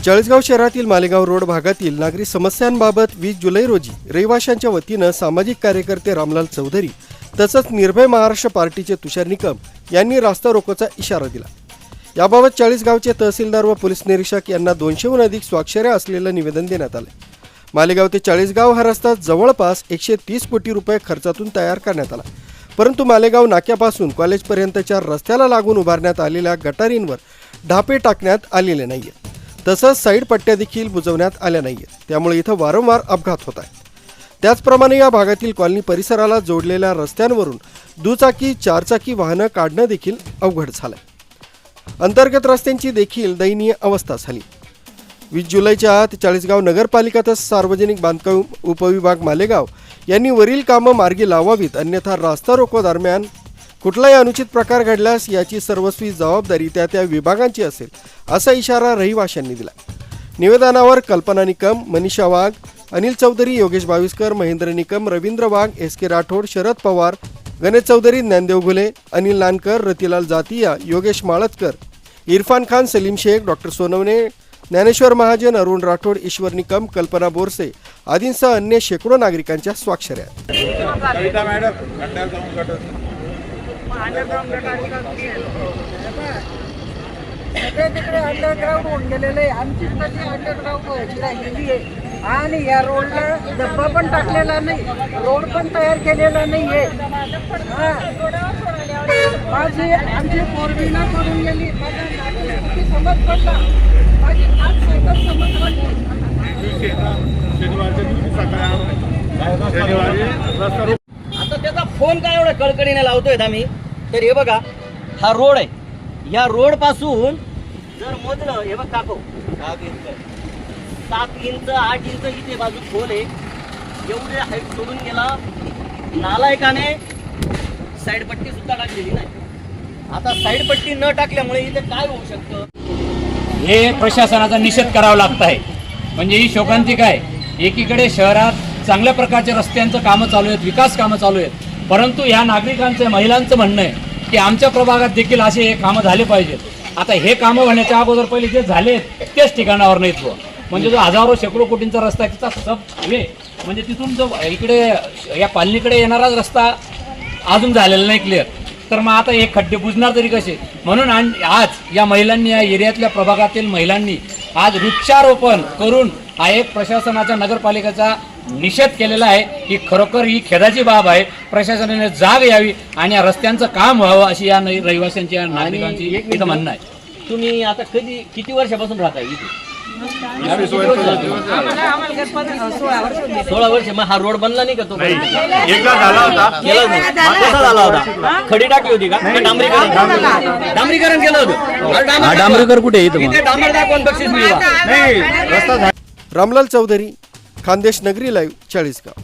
चाळीसगाव शहरातील मालेगाव रोड भागातील नागरी समस्यांबाबत 20 जुलै रोजी रहिवाशांच्या वतीनं सामाजिक कार्यकर्ते रामलाल चौधरी तसंच निर्भय महाराष्ट्र पार्टीचे तुषार निकम यांनी रास्ता रोकोचा इशारा दिला। याबाबत चाळीसगावचे तहसीलदार व पोलीस निरीक्षक यांना 200हून अधिक स्वाक्षऱ्या असलेलं निवेदन देण्यात आले। मालेगाव ते चाळीसगाव हा रस्ता जवळपास 130 कोटी रुपये खर्चातून तयार करण्यात आला, परंतु मालेगाव नाक्यापासून कॉलेजपर्यंतच्या रस्त्याला लागून उभारण्यात आलेल्या गटारींवर ढापे टाकण्यात आलेले नाहीये। तसंच साईड पट्ट्या देखील बुजवण्यात आल्या नाहीयेत, त्यामुळे इथं वारंवार अपघात होत आहेत। त्याचप्रमाणे या भागातील कॉलनी परिसराला जोडलेल्या रस्त्यांवरून दुचाकी चारचाकी वाहनं काढणं देखील अवघड झालंय। अंतर्गत रस्त्यांची देखील दयनीय अवस्था झाली। 20 जुलैच्या आत चाळीसगाव नगरपालिका तसंच सार्वजनिक बांधकाम उपविभाग मालेगाव यांनी वरील कामं मार्गी लावावीत, अन्यथा रास्ता रोको दरम्यान कुठलाही अनुचित प्रकार घडल्यास याची सर्वस्वी जबाबदारी त्या विभागांची असेल, असा इशारा रहिवाशांनी दिला। निवेदनावर कल्पना निकम, मनीषा वाघ, अनिल चौधरी, योगेश बाविस्कर, महेंद्र निकम, रवींद्र वाघ, SK राठोड, शरद पवार, गणेश चौधरी, ज्ञानदेव घुले, अनिल नानकर, रतिलाल जातिया, योगेश माळतकर, इरफान खान, सलीम शेख, डॉक्टर सोनवणे, ज्ञानेश्वर महाजन, अरुण राठोड, ईश्वर निकम, कल्पना बोरसे आदींसह अन्य शेकडो नागरिकांच्या स्वाक्षऱ्या तिकडे अंडरग्राउंड होऊन गेलेलं आहे। आमची अंडरग्राउंड व्हायची राहिलेली आहे आणि या रोडला डब्बा पण टाकलेला नाही, रोड पण तयार केलेला नाही आहे। माझी आमची पोरबीना पडून गेली, समज पडला, माझी हात स्वतः समज पडली। आता त्याचा फोन काय एवढा कळकळीने लावतोय आम्ही, तर हे बघा हा रोड आहे, या रोड पासून जर मोजलं, हे बघ काको 7 इंच 8 इंच इथे बाजू खोल आहे, एवढे हाईट सोडून गेला। नालायकाने साईड पट्टी सुद्धा टाकलेली नाही। आता साईड पट्टी न टाकल्यामुळे इथे काय होऊ शकतं, हे प्रशासनाचा निषेध करावा लागत आहे। म्हणजे ही शोकांतिक आहे। एकीकडे शहरात चांगल्या प्रकारच्या रस्त्यांचं कामं चालू आहेत, विकास कामं चालू आहेत, परंतु या नागरिकांचं महिलांचं म्हणणं आहे की आमच्या प्रभागात देखील असे हे कामं झाले पाहिजेत। आता हे कामं होण्याच्या अगोदर पहिले जे झाले तेच ठिकाणावर नाहीत व म्हणजे जो हजारो शेकडो कोटींचा रस्ता आहे त्याचा सब हे म्हणजे तिथून जो इकडे या पालनीकडे येणारा रस्ता अजून झालेला नाही क्लिअर, तर मग आता हे खड्डे बुजणार तरी कसे? म्हणून आज या महिलांनी, या एरियातल्या प्रभागातील महिलांनी आज वृक्षारोपण करून हा एक प्रशासनाच्या नगरपालिकेचा निषेध केलेला आहे की खरोखर ही खेदाची बाब आहे। प्रशासनाने जाग यावी आणि या रस्त्यांचं काम व्हावं अशी या रहिवाशांची, या नागरिकांची इथं म्हणणं आहे। तुम्ही आता किती वर्षापासून राहता इथे? 16 वर्ष। मग हा रोड बनला नाही का? तो एकदा झाला होता, कसा झाला होता? खडी टाकली होती का? डांबरीकरण केलं होतं? डांबरीकर कुठे डांबर दाखवून बक्षीस मिळवा। रामलाल चौधरी, खानदेश नगरी लाईव्ह, चाळीसगाव।